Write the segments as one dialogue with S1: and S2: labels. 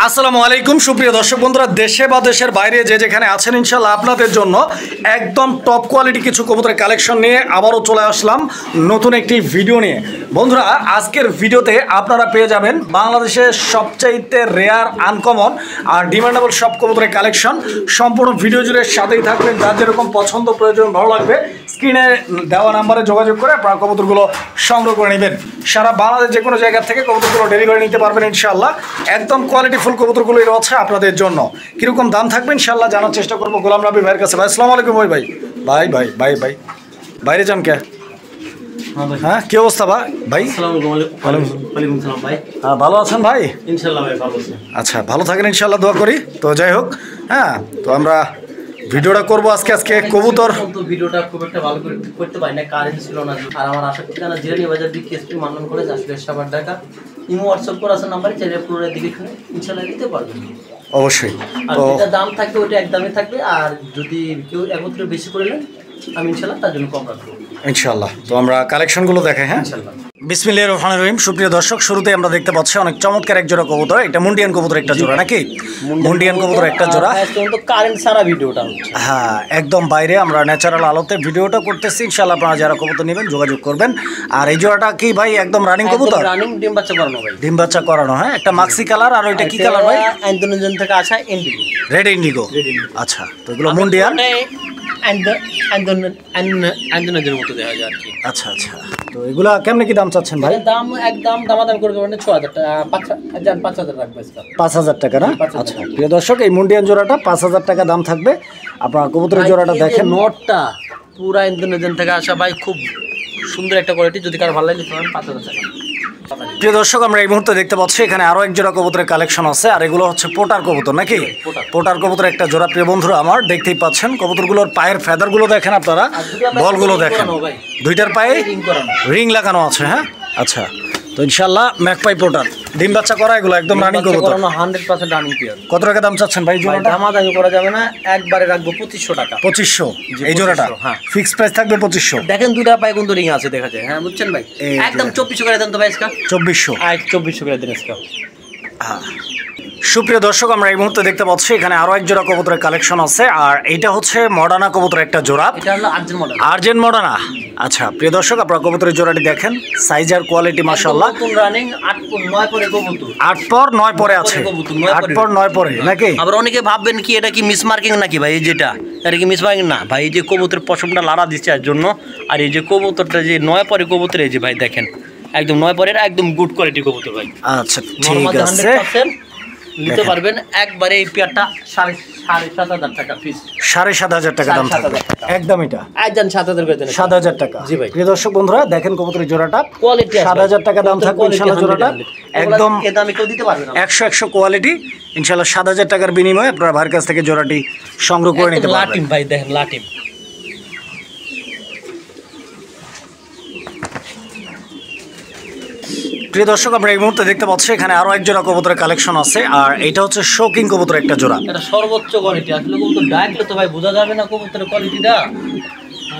S1: আসসালামু আলাইকুম সুপ্রিয় দর্শক বন্ধুরা, দেশে বা দেশের বাইরে যে যেখানে আছেন ইনশাআল্লাহ আপনাদের জন্য একদম টপ কোয়ালিটি কিছু কবুতরের কালেকশন নিয়ে আবারও চলে আসলাম নতুন একটি ভিডিও নিয়ে। বন্ধুরা, আজকের ভিডিওতে আপনারা পেয়ে যাবেন বাংলাদেশের সবচাইতে রেয়ার, আনকমন আর ডিমান্ডেবল সব কবুতরের কালেকশন। সম্পূর্ণ ভিডিও জুড়ে সাথেই থাকবেন। যার যেরকম পছন্দ প্রয়োজন ভালো লাগবে স্ক্রিনে দেওয়া নাম্বারে যোগাযোগ করে আপনারা কবুতরগুলো সংগ্রহ করে নেবেন। সারা বাংলাদেশ যে কোনো জায়গা থেকে কবুতরগুলো ডেলিভারি নিতে পারবেন ইনশাআল্লাহ। একদম কোয়ালিটি ফুল কবুতরগুলোই রয়েছে আপনাদের জন্য। কীরকম দাম থাকবে ইনশাআল্লাহ জানার চেষ্টা করবো গোলাম রাব্বি ভাইয়ের কাছে। ভাই আসসালামু আলাইকুম। ভাই ভাই ভাই ভাই ভাই ভাই বাইরে যান কে? হ্যাঁ, কি অবস্থা ভাই? ভাই হ্যাঁ, ভালো আছেন ভাই? আচ্ছা, ভালো থাকেন ইনশাআল্লাহ, দোয়া করি। তো যাই হোক, হ্যাঁ, তো আমরা ভিডিওটা করবো আজকে কবুতর।
S2: ভিডিওটা খুব একটা ভালো করে করতে পারি না, কারেন্ট ছিল না। আর আমার আসার ঠিকানা জিরানি বাজার বিকেএসপি মান্নান কলেজ, আসলে সাবার ঢাকা। ইমো হোয়াটসঅ্যাপ করে আছে নাম্বারে, চাইলে পুরো দিকে শুনে ইনশাআল্লাহ নিতে পারবেন
S1: অবশ্যই।
S2: আর যেটা দাম থাকবে ওটা একদমই থাকবে, আর যদি কেউ একত্রে বেশি করে নেন আমি ইনশাআল্লাহ তার জন্য কম রাখবো
S1: ইনশাআল্লাহ। তো আমরা কালেকশনগুলো দেখাই। হ্যাঁ
S2: ইনশাআল্লাহ।
S1: বিসমিল্লাহির রহমানির রহিম। সুপ্রিয় দর্শক, শুরুতে আমরা দেখতে পাচ্ছি অনেক চমৎকার এক জোড়া কবুতর। এটা মুন্ডিয়ান কবুতর একটা জোড়া নাকি? মুন্ডিয়ান কবুতর একটা জোড়া।
S2: কারেন্ট সারা ভিডিওটা হচ্ছে,
S1: হ্যাঁ, একদম বাইরে আমরা ন্যাচারাল আলোতে ভিডিওটা করতেছি। ইনশাআল্লাহ আপনারা যারা কবুতর নেবেন যোগাযোগ করবেন। আর এই জোড়াটা কি ভাই একদম রানিং কবুতর?
S2: রানিং, ডিম বাচ্চা করানো ভাই।
S1: ডিম বাচ্চা করানো। হ্যাঁ, একটা মাক্সি কালার। আর ওইটা কি কালার ভাই?
S2: ইন্দোনেশিয়ান থেকে আসা ইন্ডিগো,
S1: রেড ইন্ডিগো। আচ্ছা, তো এগুলো মুন্ডিয়ান
S2: আন্দোলনের মতো দেখা যায় আর কি।
S1: আচ্ছা আচ্ছা, তো এগুলা কেমনে কি দাম চাচ্ছেন ভাই?
S2: দাম একদম দামাদাম করে দেবেন 6000 টাকা, 5000 রাখবে আজকে।
S1: 5000 টাকা না? আচ্ছা প্রিয় দর্শক, এই মুন্ডিয়ান জোড়াটা 5000 টাকা দাম থাকবে। আপনারা কবুতরের জোড়াটা দেখেন।
S2: নটটা পুরা ইন্দোনেশিয়ান থেকে আসা ভাই, খুব সুন্দর একটা কোয়ালিটি। যদি কারো ভালো লাগে তাহলে 5000 টাকা।
S1: প্রিয় দর্শক, আমরা এই মুহূর্তে দেখতে পাচ্ছি এখানে আরো এক জোড়া কবুতরের কালেকশন আছে। আর এগুলো হচ্ছে পোটার কবুতর নাকি? পোটার কবুতর একটা জোড়া। প্রিয় বন্ধুরা আমার, দেখতেই পাচ্ছেন কবুতরগুলোর পায়ের ফেদারগুলো দেখেন আপনারা, বলগুলো দেখেন, দুইটার পায়ে রিং লাগানো আছে। হ্যাঁ আচ্ছা, তো ইনশাআল্লাহ ম্যাকপাই পোটার ডিম বাচ্চা করা, এগুলো একদম রানিং কবুতর,
S2: 100% রানিং পিওর।
S1: কত টাকা দাম চাচ্ছেন ভাই জোড়াটা?
S2: দামাদামি করা যাবে না, একবারে রাখবো 2500 টাকা।
S1: 2500 এই জোড়াটা? হ্যাঁ, ফিক্সড প্রাইস থাকবে 2500।
S2: দেখেন দুইটা পায়ে কিন্তু রিং আছে দেখা যায়। হ্যাঁ বুঝছেন ভাই, একদম 2400 করে দেন তো ভাই আজকে।
S1: 2400?
S2: 2400 করে দেন আজকে।
S1: সুপ্রিয় দর্শক, আমরা এই মুহূর্তে দেখতে পাচ্ছি এখানে আরো এক জোড়া কবুতরের কালেকশন আছে। আর এটা হচ্ছে মডার্না কবুতর একটা জোড়া।
S2: এটা হলো আর্জেন্ট মডেল।
S1: Urgent Moderna. আচ্ছা প্রিয় দর্শক, আপনারা কবুতরের জোড়াটি দেখেন, সাইজ আর কোয়ালিটি মাশাআল্লাহ।
S2: নতুন রানিং 8 পর 9 পরে কবুতর।
S1: 8 পর 9 পরে আছে। 8 পর 9 পরে নাকি?
S2: আবার অনেকে ভাববেন কি এটা কি মিস মার্কিং নাকি ভাই? এই যেটা এটা কি মিস মার্কিং না ভাই, এই যে কবুতর পশমটা লাড়া দিচ্ছে এর জন্য। আর এই যে কবুতরটা যে 9 পরে কবুতর, এই যে ভাই দেখেন একদম 9 পরের একদম গুড কোয়ালিটি কবুতর ভাই।
S1: আচ্ছা ঠিক আছে,
S2: 100% নিতে পারবেন একবারে। এই পেয়ারটা 7500 টাকা পিস।
S1: 7500 টাকা দাম থাকবে একদম। এটা
S2: একদম 7000 করে দেন।
S1: 7000 টাকা।
S2: জি ভাই।
S1: প্রিয় দর্শক বন্ধুরা দেখেন কবুতরের জোড়াটা
S2: কোয়ালিটি
S1: 7000 টাকা দাম থাকবে ইনশাআল্লাহ। জোড়াটা একদম
S2: এ দামে কেউ দিতে পারবে না।
S1: 100 কোয়ালিটি ইনশাআল্লাহ। 7000 টাকার বিনিময়ে আপনারা ভাইয়ের কাছ থেকে জোড়াটি সংগ্রহ করে নিতে পারবেন।
S2: লাটিম ভাই দেখেন, লাটিম।
S1: প্রিয় দর্শক, আমরা এই মুহূর্তে দেখতে পাচ্ছি এখানে আরো এক জোড়া কবুতরের কালেকশন আছে। আর এটা হচ্ছে শৌকিং কবুতর একটা জোড়া।
S2: এটা সর্বোচ্চ কোয়ালিটি। আসলে কবুতর ডাকলে তো ভাই বোঝা যাবে না কবুতরের কোয়ালিটিটা।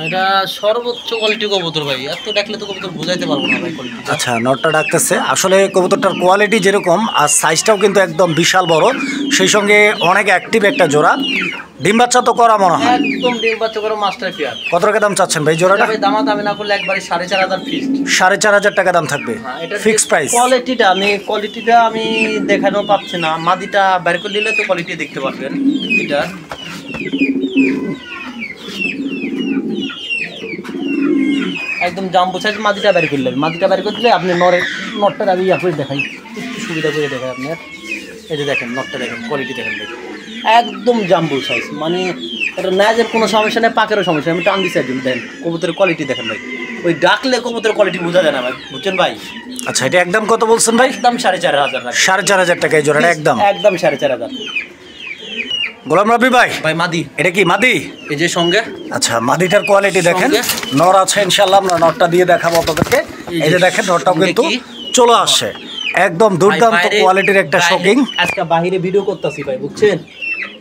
S2: এটা সর্বোচ্চ কোয়ালিটি কবুতর ভাই, এত ডাকলে তো কবুতর বোঝাইতে পারবো না ভাই কোয়ালিটি।
S1: আচ্ছা, নটটা ডাকতেছে। আসলে কবুতরটার কোয়ালিটি যেরকম আর সাইজটাও কিন্তু একদম বিশাল বড়, সেই সঙ্গে অনেক অ্যাক্টিভ একটা জোড়া। ডিম বাচ্চা তো করা মনে হয়?
S2: একদম ডিম বাচ্চা করে মাস্টার পেয়ার।
S1: কত টাকা দাম চাচ্ছেন ভাই জোড়াটা?
S2: ভাই দামাদামি না করলে একবারে 4500 ফিক্সড।
S1: 4500 টাকা দাম থাকবে ফিক্সড প্রাইস।
S2: কোয়ালিটিটা আমি দেখানো পাচ্ছি না। মাদিটা বের করে নিলে তো কোয়ালিটি দেখতে পারবেন। এটা একদম জাম্বো সাইজ। মাদিটা বের করলে, মাদিটা বের করে দিলে আপনি নটটা আমি ইয়া করে দেখাই, একটু সুবিধা করে দেখাই আপনার। এই যে দেখেন নটটা দেখেন, কোয়ালিটি দেখেন ভাই, একদম জাম্বো সাইজ। মানে এটা নাজের কোনো সমস্যা নেই, পাকেরও সমস্যা নেই। আমি টান দিচ্ছি একদম। দেখেন কবুতরের কোয়ালিটি দেখেন ভাই, ওই ডাকলে কবুতরের কোয়ালিটি বোঝা যায় না ভাই, বুঝছেন ভাই?
S1: আচ্ছা, এটা একদম কত বলছেন ভাই?
S2: একদম 4500।
S1: 4500 টাকা এই জোড়াটা একদম
S2: 4500।
S1: গোলাম রাব্বি ভাই,
S2: ভাই মাদি।
S1: এটা কি মাদি?
S2: এই যে সঙ্গে।
S1: আচ্ছা, মাদিটার কোয়ালিটি দেখেন, নর আছে ইনশাআল্লাহ। আমরা নরটা দিয়ে দেখাবো আপনাদেরকে। এই যে দেখেন নরটাও কিন্তু চলে আসছে, একদম দুর্দান্ত কোয়ালিটির একটা শৌকিং।
S2: আজকে বাইরে ভিডিও করতেছি ভাই, বুঝছেন?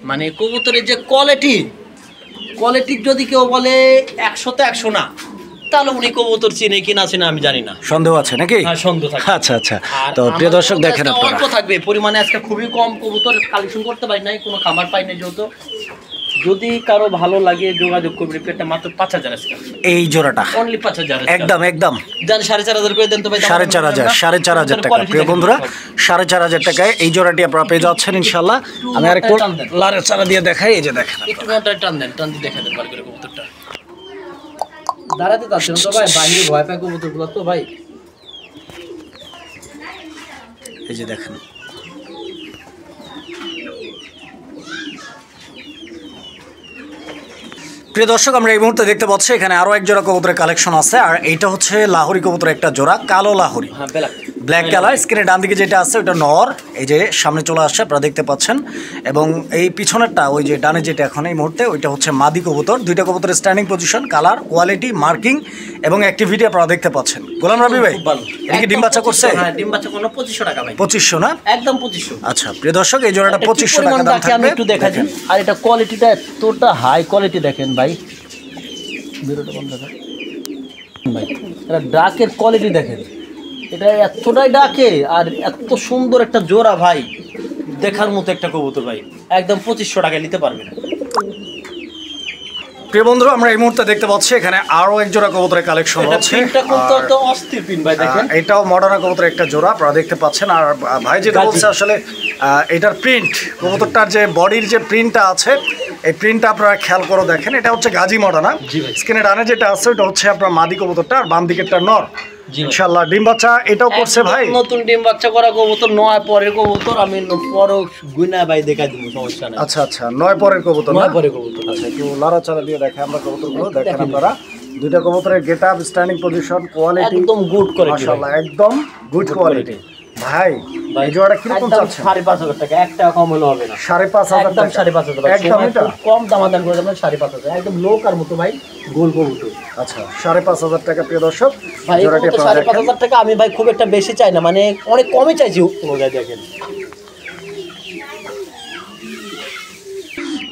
S2: মানে কবুতরের যে কোয়ালিটি যদি কেউ বলে 100 তে 100 না, তাহলে উনি কবুতর চিনে কি না চিনে আমি জানি না,
S1: সন্দেহ আছে নাকি?
S2: হ্যাঁ সন্দেহ থাকে।
S1: আচ্ছা আচ্ছা,
S2: আর
S1: তো প্রিয় দর্শক
S2: আমাদের
S1: দেখেন
S2: কাছে
S1: আপনারা
S2: অল্প থাকবে পরিমাণে, আজকে খুবই কম কবুতর কালেকশন করতে পারি নাই, কোনো খাবার পাই নাই যেহেতু। যদি কারো ভালো লাগে যোগাযোগ করবেন, পেটটা মাত্র 5000 আজকে
S1: এই জোড়াটা
S2: অনলি 5000
S1: একদম একদম
S2: জান 4500 করে দেন তো ভাই।
S1: 4500 টাকা প্রিয় বন্ধুরা, 4500 টাকায় এই জোড়াটি আপনারা পেয়ে যাচ্ছেন ইনশাল্লাহ। আমি আরেকটু লারের চারা দিয়ে দেখাই, এই যে দেখেন
S2: একটু নটা টান দেন, টান দিয়ে দেখা দেন ভালো করে কবুতরটা। দাঁড়াতে চাচ্ছেন তো ভাই, বাইরে ভয় পায় কবুতরগুলো তো ভাই।
S1: এই যে দেখেন প্রিয় দর্শক, আমরা এই মুহূর্তে দেখতে পাচ্ছি এখানে আরো এক জোড়া কবুতরের কালেকশন আছে, আর এইটা হচ্ছে লাহোরি কবুতরের একটা জোড়া, কালো লাহোরি,
S2: হ্যাঁ
S1: ব্ল্যাক কালার। স্ক্রিনে ডান দিকে যেটা আছে ওটা নর, এই যে সামনে চলে আসছে আপনারা দেখতে পাচ্ছেন, এবং এই পিছনেরটা ওই যে ডানে যেটা এখন এই মুহূর্তে ওইটা হচ্ছে মাদি কবুতর। দুইটা কবুতরের standing position, colour, quality, marking এবং অ্যাক্টিভিটি আপনারা দেখতে পাচ্ছেন। গোলাম রবি ভাই, এটা কি ডিম বাচ্চা করছে?
S2: হ্যাঁ ডিম বাচ্চা কোনো 2500 টাকা ভাই।
S1: 2500 না?
S2: একদম 2500।
S1: আচ্ছা প্রিয় দর্শক, এই জোড়াটা 2500 টাকা দাম
S2: আমি
S1: থাকবে।
S2: একটু দেখাচ্ছি, আর এটা কোয়ালিটিটা এতটা হাই কোয়ালিটি দেখেন ভাই, ভিডিওটা বন্ধ করেন ভাই। এটা ডাকের কোয়ালিটি দেখেন, এটা এতটাই ডাকে আর এত সুন্দর একটা জোড়া ভাই, দেখার মতো একটা কবুতর ভাই, একদম 2500 টাকায় নিতে পারবেন।
S1: প্রিয় বন্ধু, আমরা এই মুহূর্তে দেখতে পাচ্ছি এখানে আরো এক জোড়া কবুতরের কালেকশন আছে।
S2: এটা কিন্তু তো অস্থির পিন ভাই দেখেন,
S1: এটাও মডার্ন কবুতরের একটা জোড়া আপনারা দেখতে পাচ্ছেন। আর ভাই যেটা বলছে আসলে এটার প্রিন্ট, কবুতরটার যে বডির যে প্রিন্টটা আছে এই প্রিন্টটা আপনারা খেয়াল করে দেখেন, এটা হচ্ছে গাজী মডার্না। স্ক্রিনে ডানে যেটা আছে ওটা হচ্ছে আপনার মাদি কবুতরটা, আর বাম দিকেরটা নর। ইনশাআল্লাহ ডিম বাচ্চা এটাও করছে ভাই,
S2: নতুন ডিম বাচ্চা করা কবুতর, 9 পরের কবুতর। আমি পরও গুইনা ভাই দেখাই দিব, সমস্যা নাই।
S1: আচ্ছা আচ্ছা, 9 পরের কবুতর,
S2: 9 পরের কবুতর।
S1: আচ্ছা, একটু লাড়াচাড়া দিয়ে দেখাই আমরা কবুতরগুলো, দেখেন আপনারা দুইটা কবুতরের গেটআপ, স্ট্যান্ডিং পজিশন, কোয়ালিটি
S2: একদম গুড কোয়ালিটি
S1: মাশাআল্লাহ, একদম গুড কোয়ালিটি। ভাই এই জোড়াটা কিরকম চাচ্ছেন?
S2: 5500 টাকা, 1 টাকা কম হলে হবে না।
S1: 5500
S2: একদম
S1: টাকা,
S2: 5500 টাকা,
S1: একদম এটা
S2: কম দামাদাম করে দেবেন 5500, একদম লোকার মতো ভাই, গোল কবুতর।
S1: আচ্ছা 5500 টাকা প্রিয় দর্শক,
S2: ভাই
S1: জোড়াটি
S2: কবুতর
S1: আপনারা দেখেন।
S2: 5500 টাকা আমি ভাই খুব একটা বেশি চাই না, মানে অনেক কমই চাইছি অনুযায়ী দেখেন।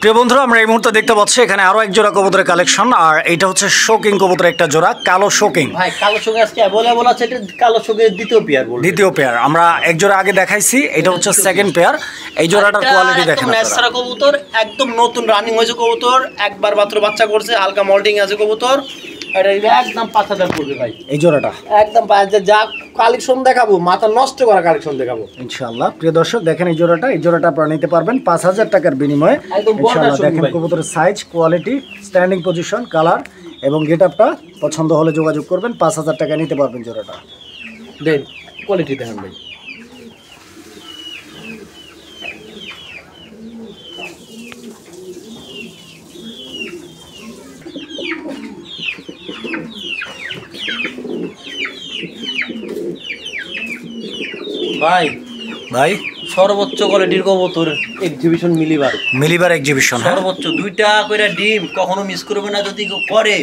S1: প্রিয় বন্ধুরা, আমরা এই মুহূর্তে দেখতে পাচ্ছি এখানে আরো এক জোড়া কবুতরের কালেকশন, আর এটা হচ্ছে শোকিং কবুতরের একটা জোড়া, কালো শোকিং।
S2: ভাই কালো সঙ্গে আজকে অ্যাভেলেবল আছে, এটা কালো সঙ্গে দ্বিতীয় পেয়ার বলবো।
S1: দ্বিতীয় পেয়ার আমরা এক জোড়া আগে দেখাইছি, এটা হচ্ছে সেকেন্ড পেয়ার। এই জোড়াটার কোয়ালিটি দেখেন আপনারা,
S2: নেসরা কবুতর, একদম নতুন রানিং হয়েছে কবুতর, একবার মাত্র বাচ্চা করছে, হালকা মল্টিং আছে কবুতর। এটা একদম 5000 পড়বে ভাই এই জোড়াটা, একদম 5000। যা কালেকশন দেখাবো, মাথা নষ্ট করা কালেকশন দেখাবো
S1: ইনশাআল্লাহ। প্রিয় দর্শক দেখেন এই জোড়াটা আপনারা নিতে পারবেন 5000 টাকার বিনিময়ে ইনশাআল্লাহ। দেখেন কবুতরের size, quality, standing position, colour এবং গেটআপটা পছন্দ হলে যোগাযোগ করবেন, 5000 টাকা নিতে পারবেন জোড়াটা।
S2: দেন কোয়ালিটি দেখেন ভাই। ভাই
S1: ভাই
S2: সর্বোচ্চ কোয়ালিটির কবুতর এক্সিবিশন মিলিবার
S1: এক্সিবিশন,
S2: সর্বোচ্চ 2টা করে ডিম, কখনো মিস করবে না। যদি কেউ করে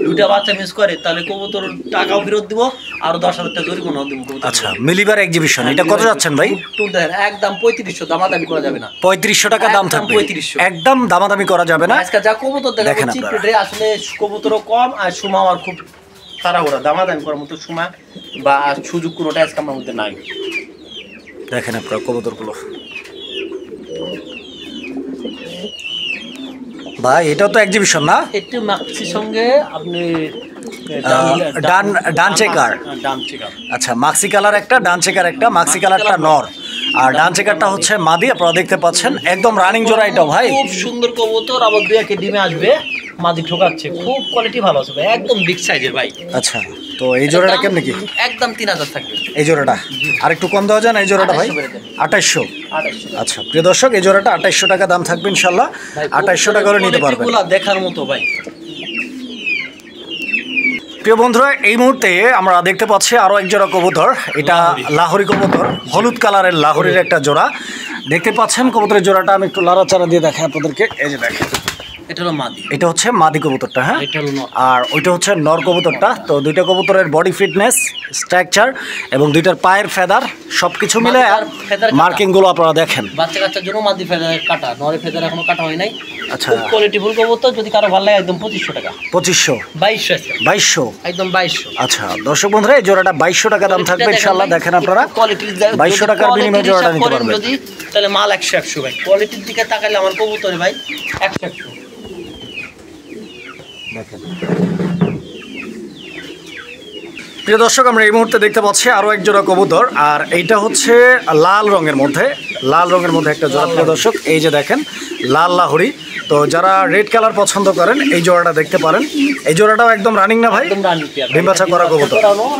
S2: 2টা বাচ্চা মিস করে তাহলে কবুতর টাকাও ফেরত দিব, আর 10,000 টাকা জরিমানা দিব।
S1: আচ্ছা মিলিবার এক্সিবিশন, এটা কত যাচ্ছেন ভাই?
S2: একদম 3500, দামাদামি করা যাবে না।
S1: 3500 টাকা দাম থাকবে,
S2: 3500,
S1: একদম দামাদামি করা যাবে না।
S2: আজকে যা কবুতর দেখেন চিপ রেটে, আসলে কবুতরও কম আর সময় আমার খুব তাড়াহুড়া, দামাদামি করার মতো সময় বা সুযোগ কোনোটা আজকে আমার মধ্যে নাই।
S1: দেখেন আপনার কবুতরগুলো ভাই, এটাও তো এক্সিবিশন না?
S2: একটু মাক্সির সঙ্গে আপনি
S1: ডান চেকার, আচ্ছা মাক্সি কালার একটা, ডান চেকার একটা, মাক্সি কালারটা নর আর ডান চেকারটা হচ্ছে মাদি। আপনারা দেখতে পাচ্ছেন একদম রানিং জোড়া এটাও ভাই,
S2: খুব সুন্দর কবুতর। আবার 2-1 ডিমে আসবে, মাদি ঠোকাচ্ছে, খুব কোয়ালিটি ভালো আছে ভাই, একদম বিগ সাইজের ভাই।
S1: আচ্ছা তো এই জোড়াটা কেমন কি?
S2: একদম 3000 থাকবে
S1: এই জোড়াটা আর একটু কম দেওয়া যায় না? এই জোড়াটা ভাই 2800। আচ্ছা প্রিয় দর্শক, এই জোড়াটা 2800 টাকা দাম থাকবে ইনশাআল্লাহ, 2800 টাকা করে নিতে পারবেন।
S2: দেখার মতো ভাই।
S1: প্রিয় বন্ধুরা, এই মুহূর্তে আমরা দেখতে পাচ্ছি আরো এক জোড়া কবুতর, এটা লাহোরি কবুতর, হলুদ কালারের লাহোরির একটা জোড়া দেখতে পাচ্ছেন। কবুতরের জোড়াটা আমি একটু লাড়াচাড়া দিয়ে দেখাই আপনাদেরকে, এই যে দেখেন
S2: এটা হলো মাদি,
S1: এটা হচ্ছে মাদি কবুতরটা, হ্যাঁ,
S2: এটা হলো নর।
S1: আর ওইটা হচ্ছে নর কবুতরটা। তো দুইটা কবুতরের বডি ফিটনেস, স্ট্রাকচার এবং দুইটার পায়ের ফেদার সবকিছু মিলে
S2: ফেদার
S1: মার্কিং গুলো আপনারা দেখেন।
S2: বাচ্চা কাচ্চার জন্য মাদি ফেদার কাটা, নরে ফেদার এখনো কাটা হয় নাই।
S1: আচ্ছা,
S2: খুব কোয়ালিটিফুল কবুতর, যদি কারো ভালো লাগে একদম 2500 টাকা।
S1: 2500,
S2: 2200
S1: 2200,
S2: একদম 2200।
S1: আচ্ছা দর্শক বন্ধুরা, এই জোড়াটা 2200 টাকা দাম থাকবে ইনশাআল্লাহ। দেখেন আপনারা 2200 টাকার বিনিময়ে জোড়াটা নিতে পারবেন।
S2: যদি তাহলে মাল 100 ভাই, কোয়ালিটির দিকে তাকালে আমার কবুতরে ভাই 100।
S1: দেখেন প্রিয় দর্শক, আমরা এই মুহূর্তে দেখতে পাচ্ছি আরও এক জোড়া কবুতর, আর এইটা হচ্ছে লাল রঙের মধ্যে, লাল রঙের মধ্যে একটা জোড়া। প্রিয় দর্শক, এই যে দেখেন লাল লাহোরি। তো যারা রেড কালার পছন্দ করেন এই জোড়াটা দেখতে পারেন। এই জোড়াটাও একদম রানিং না ভাই?
S2: একদম রানিং পেয়ার,
S1: ডিম বাচ্চা করা কবুতর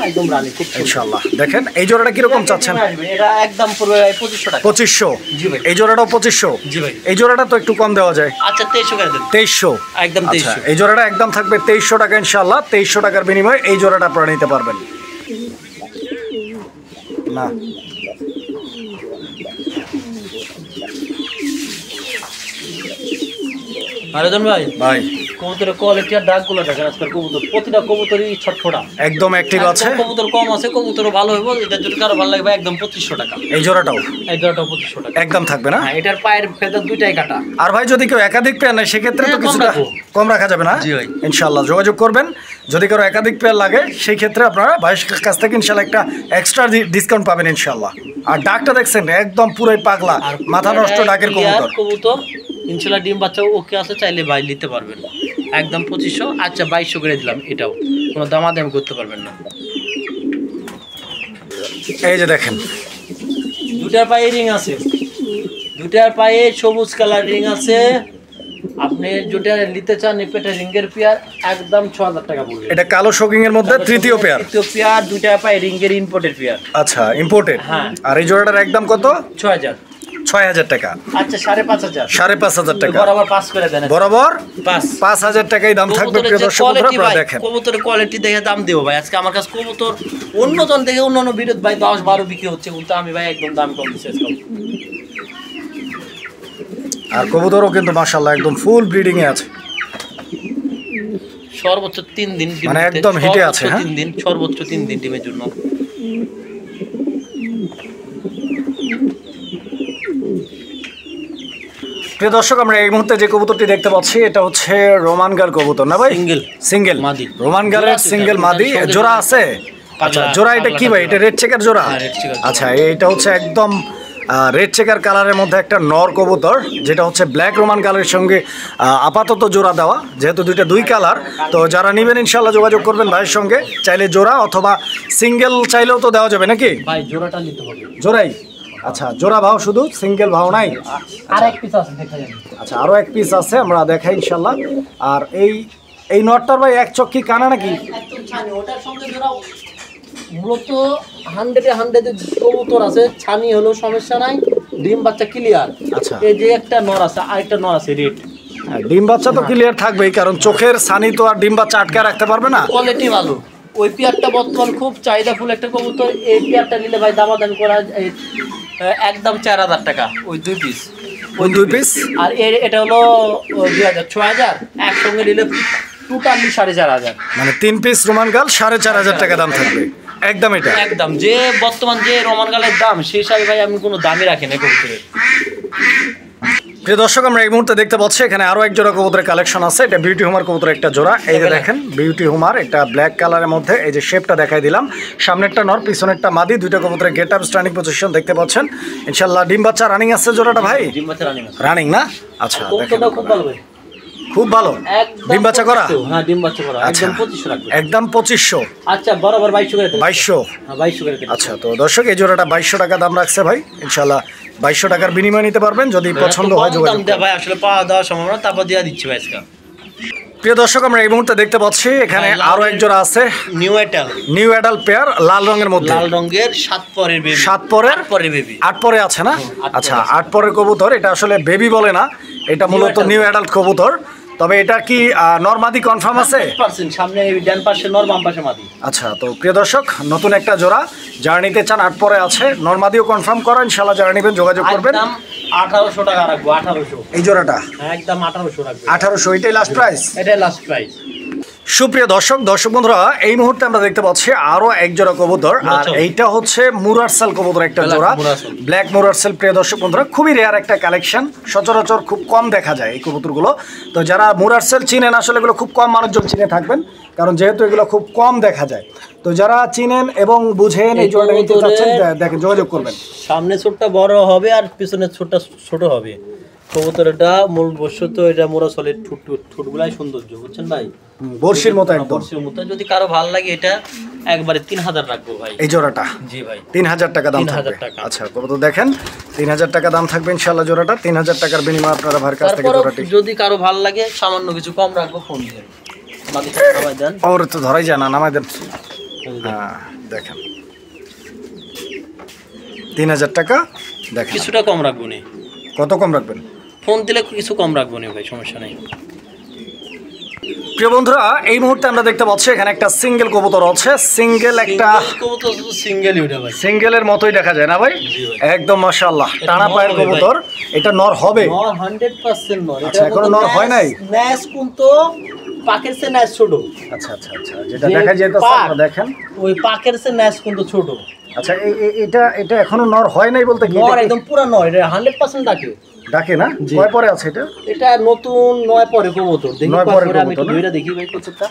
S2: একদম রানিং
S1: ইনশাআল্লাহ। দেখেন এই জোড়াটা কিরকম চাচ্ছেন?
S2: এটা একদম পুরো 2500 টাকা।
S1: 2500?
S2: জি ভাই।
S1: এই জোড়াটাও 2500?
S2: জি ভাই।
S1: এই জোড়াটা তো একটু কম দেওয়া যায়।
S2: আচ্ছা 2300 করে দেন।
S1: 2300?
S2: একদম 2300।
S1: এই জোড়াটা একদম থাকবে 2300 টাকা ইনশাআল্লাহ। 2300 টাকার বিনিময়ে এই জোড়াটা আপনারা নিতে পারবেন। না
S2: আরেজন ভাই,
S1: ভাই
S2: কবুতরের কোয়ালিটি আর ডাকগুলো দেখেন। আজকাল কবুতর প্রতিটা কবুতরই ছটফটা,
S1: একদম অ্যাক্টিভ আছে।
S2: কবুতর কম আছে, কবুতরও ভালো হইব। এটা যদি কারো ভালো লাগবে একদম 2500 টাকা।
S1: এই জোড়াটাও?
S2: এই জোড়াটাও 2500 টাকা
S1: একদম থাকবে না?
S2: হ্যাঁ, এটার পায়ের ফেদার দুইটাই কাটা।
S1: আর ভাই যদি কেউ একাধিক পেয়ার নেয় সেক্ষেত্রে তো
S2: হ্যাঁ, কম
S1: কিছুটা
S2: রাখবো।
S1: কম রাখা যাবে না?
S2: জি ভাই।
S1: ইনশাআল্লাহ যোগাযোগ করবেন। যদি কারো একাধিক পেয়ার লাগে সেই ক্ষেত্রে আপনারা ভাইয়ের কাছ থেকে ইনশাআল্লাহ একটা এক্সট্রা ডিসকাউন্ট পাবেন ইনশাআল্লাহ। আর ডাকটা দেখছেন একদম পুরোই পাগলা,
S2: আর
S1: মাথা নষ্ট ডাকের কবুতর।
S2: কবুতর ইনশাআল্লাহ ডিম বাচ্চা ওকে আছে, চাইলে ভাই নিতে পারবেন একদম 2500। আচ্ছা 2200 করে দিলাম, এটাও কোনো দামাদামি করতে পারবেন না।
S1: এই যে দেখেন
S2: দুটার পায়ে রিং আছে, দুটার পায়ে সবুজ কালার রিং আছে। আপনি যেটা নিতে চান পেটে রিঙ্গের পেয়ার একদম 6000 টাকা পড়বে।
S1: এটা কালো শোকিং এর মধ্যে তৃতীয় পেয়ার?
S2: তৃতীয় পেয়ার, দুটার পায়ে রিঙ্গের ইম্পোর্টেড পেয়ার।
S1: আচ্ছা ইম্পোর্টেড।
S2: হ্যাঁ।
S1: আর এই জোড়াটার একদম কত?
S2: 6000।
S1: 6000 টাকা?
S2: আচ্ছা 5500।
S1: 5500 টাকা
S2: বরাবর 5 করে দেন।
S1: বরাবর
S2: 5।
S1: 5000 টাকাই দাম থাকবে প্রিয় দর্শক বন্ধুরা। আপনারা দেখেন
S2: কবুতরের কোয়ালিটি দেখে দাম দেবো ভাই। আজকে আমার কাছে কবুতর অন্যজন দেখে অন্যান্য ভিডিও ভাই 10-12 বিক্রি হচ্ছে, কিন্তু আমি ভাই একদম দাম কম দিচ্ছি আজকে।
S1: আর কবুতরও কিন্তু মাশাআল্লাহ একদম ফুল ব্রিডিং এ আছে।
S2: সর্বোচ্চ 3 দিন ডিম
S1: মানে
S2: দিতে,
S1: একদম হিটে আছে, হ্যাঁ?
S2: 3 দিন, সর্বোচ্চ 3 দিন ডিমের জন্য।
S1: প্রিয় দর্শক, আমরা এই মুহূর্তে যে কবুতরটি দেখতে পাচ্ছি এটা হচ্ছে রোমান গার কবুতর না ভাই? সিঙ্গেল
S2: মাদি।
S1: রোমান গারের সিঙ্গেল মাদি। জোড়া আছে? আচ্ছা জোড়া এটা কি ভাই? এটা রেড চেকার জোড়া?
S2: হ্যাঁ, red checker জোড়া।
S1: আচ্ছা এইটা হচ্ছে একদম রেড চেকার কালারের মধ্যে একটা নর কবুতর, যেটা হচ্ছে ব্ল্যাক রোমান কালারের সঙ্গে আপাতত জোড়া দেওয়া, যেহেতু দুই কালার। তো যারা নেবেন ইনশাআল্লাহ যোগাযোগ করবেন ভাইয়ের সঙ্গে। চাইলে জোড়া অথবা সিঙ্গেল চাইলেও তো দেওয়া যাবে নাকি?
S2: ভাই জোড়াটা নিতে হবে।
S1: জোড়াই? আচ্ছা জোড়া ভাও শুধু, সিঙ্গেল ভাও নাই?
S2: আর এক পিস আছে দেখা যাবে।
S1: আচ্ছা আরও এক পিস আছে, আমরা দেখাই ইনশাল্লাহ। আর এই নটটার ভাই এক চক্কি কানা নাকি?
S2: একদম ছানি, ওটার সঙ্গে জোড়া মূলত 100-এ কবুতর আছে, ছানি হলো সমস্যা নাই, ডিম বাচ্চা ক্লিয়ার।
S1: আচ্ছা।
S2: এই যে একটা নর আছে, আরেকটা নর আছে রেড।
S1: ডিম বাচ্চা তো ক্লিয়ার থাকবেই, কারণ চোখের ছানি তো আর ডিম বাচ্চা আটকে রাখতে পারবে না।
S2: কোয়ালিটি ভালো। ওই পেয়ারটা বর্তমান খুব চাহিদাফুল একটা কবুতর। এই পেয়ারটা নিলে ভাই দামাদামি করা একদম 4000 টাকা ওই 2 পিস।
S1: ওই 2 পিস?
S2: আর এটা হলো 2000, 6000 একসঙ্গে নিলে টোটালি 4500।
S1: মানে 3 পিস রোমান গাল 4500 টাকা দাম থাকবে একদম। এটা
S2: একদম যে বর্তমান যে রোমান গালের দাম সেই হিসাবে ভাই আমি কোনো দামই রাখি না কবুতরের।
S1: প্রিয় দর্শক, আমরা এই মুহূর্তে দেখতে পাচ্ছি এখানে আরো এক জোড়া কবুতরের কালেকশন আছে। এটা বিউটি হুমার কবুতরের একটা জোড়া। এই যে দেখেন বিউটি হুমার, একটা ব্ল্যাক কালারের মধ্যে। এই যে শেপটা দেখাই দিলাম, সামনেরটা নর, পিছনেরটা মাদি। দুইটা কবুতরের গেট আপ, স্ট্যান্ডিং পজিশন দেখতে পাচ্ছেন ইনশাআল্লাহ। ডিম বাচ্চা রানিং আছে জোড়াটা ভাই?
S2: ডিম বাচ্চা রানিং আছে।
S1: রানিং না? আচ্ছা দেখেন
S2: খুব ভালো ভাই,
S1: খুব ভালো। ডিম বাচ্চা করা?
S2: হ্যাঁ ডিম বাচ্চা করা।
S1: আচ্ছা,
S2: একদম 2500 রাখবে।
S1: একদম 2500?
S2: আচ্ছা বরাবর 2200 করে দেন।
S1: 2200?
S2: হ্যাঁ 2200 করে দেন।
S1: আচ্ছা তো দর্শক এই জোড়াটা 2200 টাকা দাম রাখছে ভাই। ইনশাআল্লাহ 2200 টাকার বিনিময়ে নিতে পারবেন যদি পছন্দ হয় যোগাযোগ করুন।
S2: ভাই আসলে পাওয়া দেওয়া সম্ভব না, তারপর দিয়ে দিচ্ছি ভাই আজকে।
S1: প্রিয় দর্শক, আমরা এই মুহূর্তে দেখতে পাচ্ছি এখানে আরো এক জোড়া আছে, নিউ অ্যাডাল্ট পেয়ার, লাল রঙের মধ্যে।
S2: লাল রঙের 7 পরের বেবি।
S1: 7 পরের?
S2: 8 পরের বেবি।
S1: 8 পরে আছে না?
S2: 8
S1: আচ্ছা 8 পরের কবুতর। এটা আসলে বেবি বলে না, এটা মূলত নিউ অ্যাডাল্ট কবুতর। তবে এটা কি নরমাদি কনফার্ম আছে?
S2: 100% সামনে ডান পাশে নর, বাম পাশে মাদি।
S1: আচ্ছা, তো প্রিয় দর্শক নতুন একটা জোড়া যারা নিতে চান 8 পরে আছে, নরমাদিও কনফার্ম করা, ইনশাআল্লাহ যারা নেবেন যোগাযোগ করবেন।
S2: একদম 1800 টাকা রাখবো, 1800
S1: এই জোড়াটা
S2: একদম 1800 রাখবো।
S1: 1800 এটাই লাস্ট প্রাইস?
S2: এটাই লাস্ট প্রাইস।
S1: সুপ্রিয় দর্শক বন্ধুরা, এই মুহূর্তে আমরা দেখতে পাচ্ছি আরো এক জোড়া কবুতর, আর এইটা হচ্ছে মুরারসেল কবুতর একটা জোড়া, ব্ল্যাক মুরারসেল। প্রিয় দর্শক বন্ধুরা, খুবই রেয়ার একটা কালেকশন, সচরাচর খুব কম দেখা যায় এই কবুতরগুলো। তো যারা মুরারসেল চিনেন, আসলে এগুলো খুব কম মানুষজন চিনে থাকবেন, কারণ যেহেতু এগুলো খুব কম দেখা যায়। তো যারা চিনেন এবং বুঝেন এই জোড়াটা নিতে চাচ্ছেন, দেখেন যোগাযোগ করবেন।
S2: সামনে ছোটটা বড় হবে আর পিছনে ছোটটা ছোট হবে। কবুতরটা মূল বস্যত এটা মুরারসলের ঠোঁটগুলাই সৌন্দর্য, বুঝছেন ভাই,
S1: বর্ষির মতো একদম।
S2: বর্ষির মতো। যদি কারো ভালো লাগে এটা একবারে 3000 রাখবো ভাই
S1: এই জোড়াটা।
S2: জি ভাই,
S1: 3000 টাকা দাম থাকবে। আচ্ছা, কবুতর দেখেন 3000 টাকা দাম থাকবে ইনশাআল্লাহ জোড়াটা। 3000 টাকার বিনিময়ে আপনারা ভাইয়ের কাছ থেকে জোড়াটি,
S2: যদি কারো ভালো লাগে সামান্য কিছু কম রাখবো, ফোন দিন। নামাই দেন,
S1: ওর তো ধরাই যায় না, নামাই দেন। হ্যাঁ দেখেন 3000 টাকা দেখেন,
S2: কিছুটা কম রাখবো নি।
S1: কত কম রাখবেন?
S2: ফোন দিলে কিছু কম রাখবো নি ভাই, সমস্যা নেই।
S1: প্রিয় বন্ধুরা, এই মুহূর্তে আমরা দেখতে পাচ্ছি এখানে একটা সিঙ্গেল কবুতর আছে, সিঙ্গেল একটা
S2: কবুতর সিঙ্গেলই ওটা ভাই,
S1: সিঙ্গেলের মতোই দেখা যায় না ভাই? একদম মাশাআল্লাহ, টানা পায়ের কবুতর। এটা নর হবে?
S2: নর 100% নর।
S1: আচ্ছা, এখনো নর হয় নাই?
S2: ন্যাস কিন্তু পাকের চেয়ে ন্যাস ছোট।
S1: আচ্ছা আচ্ছা আচ্ছা, যেটা দেখা যাইতেছে আপনারা দেখেন,
S2: ওই পাকের চেয়ে ন্যাস কিন্তু ছোট।
S1: আচ্ছা, এটা এখনো নর হয় নাই বলতে কি?
S2: নর একদম পুরা নর, এটা 100% ডাকে।
S1: ডাকে না? কয় পরে আছে এটা?
S2: এটা নতুন 9 পরে কবুতর। দেখি
S1: 9 পরে
S2: আমি একটু ধইরা দেখি ভাই কবুতরটা।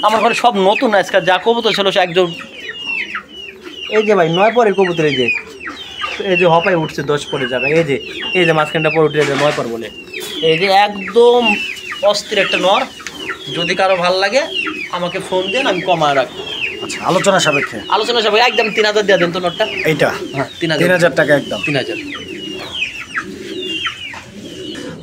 S2: আমার ঘরে সব নতুন আজকে যা কবুতর ছিল সে একদম, এই যে ভাই 9 পরে কবুতর। এই যে হপায় উঠছে 10 পরে জায়গায়, এই যে মাঝখানটা পরে উঠে 9 পর বলে, এই যে একদম অস্থির একটা নর। যদি কারো ভালো লাগে আমাকে ফোন দেন, আমি কমায় রাখবো।
S1: আচ্ছা, আলোচনা সাপেক্ষে
S2: একদম 3000 দিয়ে দেন তো নটটা।
S1: এইটা
S2: হ্যাঁ
S1: 3000 টাকা একদম।
S2: 3000।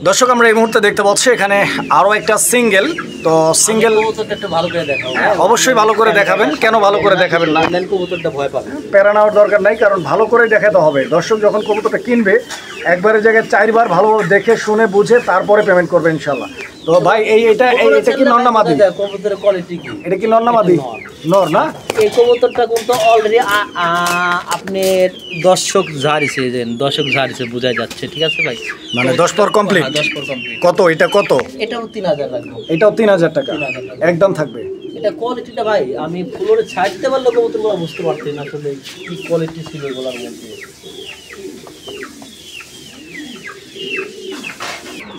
S1: দর্শক, আমরা এই মুহূর্তে দেখতে পাচ্ছি এখানে আরো একটা সিঙ্গেল। তো সিঙ্গেল
S2: কবুতরটা একটু ভালো করে দেখাও।
S1: অবশ্যই ভালো করে দেখাবেন, কেন ভালো করে দেখাবেন না?
S2: দেন কবুতরটা ভয় পাবে।
S1: প্যারা নেওয়ার দরকার নাই, কারণ ভালো করে দেখাতে হবে। দর্শক যখন কবুতরটা কিনবে, একবারের জায়গায় 4 বার ভালো দেখে শুনে বুঝে তারপরে পেমেন্ট করবে ইনশাআল্লাহ। তো ভাই এটা কি নর না মাদি?
S2: কবুতরের কোয়ালিটি কি?
S1: এটা কি নর না মাদি? নর না?
S2: এই কবুতরটা কিন্তু অলরেডি আপনার দর্শক ঝাড়িছে, বোঝা যাচ্ছে, ঠিক আছে ভাই?
S1: মানে 10 পর কমপ্লিট।
S2: 10 পর কমপ্লিট।
S1: কত এটা? কত?
S2: এটাও 3000 রাখবো।
S1: এটাও 3000 টাকা একদম থাকবে।
S2: এটা কোয়ালিটিটা ভাই আমি ফ্লোরে ছাড়তে পারলে কবুতরগুলো বুঝতে পারতেন আসলে কি কোয়ালিটি ছিল এগুলোর মধ্যে।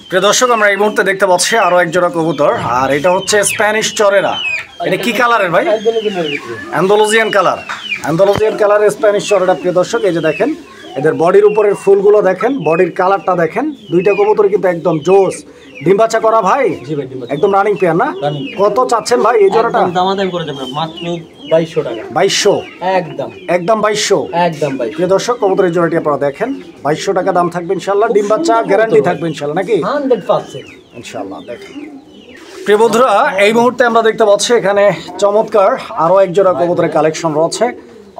S1: প্রিয় দর্শক, আমরা এই মুহূর্তে দেখতে পাচ্ছি আরো এক জোড়া কবুতর, আর এটা হচ্ছে স্প্যানিশ চরেরা। এটা কি কালারের ভাই? Andalusian colour. অ্যান্ডালুজিয়ান কালারের স্প্যানিশ চরেরা। প্রিয় দর্শক, এই যে দেখেন এদের বডির উপরের ফুলগুলো দেখেন, বডির কালারটা দেখেন। দুইটা কবুতর কিন্তু একদম জোস। ডিম বাচ্চা করা ভাই?
S2: জি ভাই, ডিম বাচ্চা
S1: একদম রানিং পেয়ার না? কত চাচ্ছেন ভাই এই জোড়াটা?
S2: দামাদামি করে দেবেন মাত্র 2200 টাকা।
S1: 2200
S2: একদম
S1: 2200
S2: একদম ভাই।
S1: প্রিয় দর্শক, কবুতরের জোড়াটি আপনারা দেখেন, 2200 টাকা দাম থাকবে ইনশাআল্লাহ। ডিম বাচ্চা গ্যারান্টি থাকবে ইনশাআল্লাহ, নাকি?
S2: 100%
S1: ইনশাআল্লাহ। দেখেন প্রিয় বন্ধুরা, এই মুহূর্তে আমরা দেখতে পাচ্ছি এখানে চমৎকার আরো এক জোড়া কবুতরের কালেকশন রয়েছে।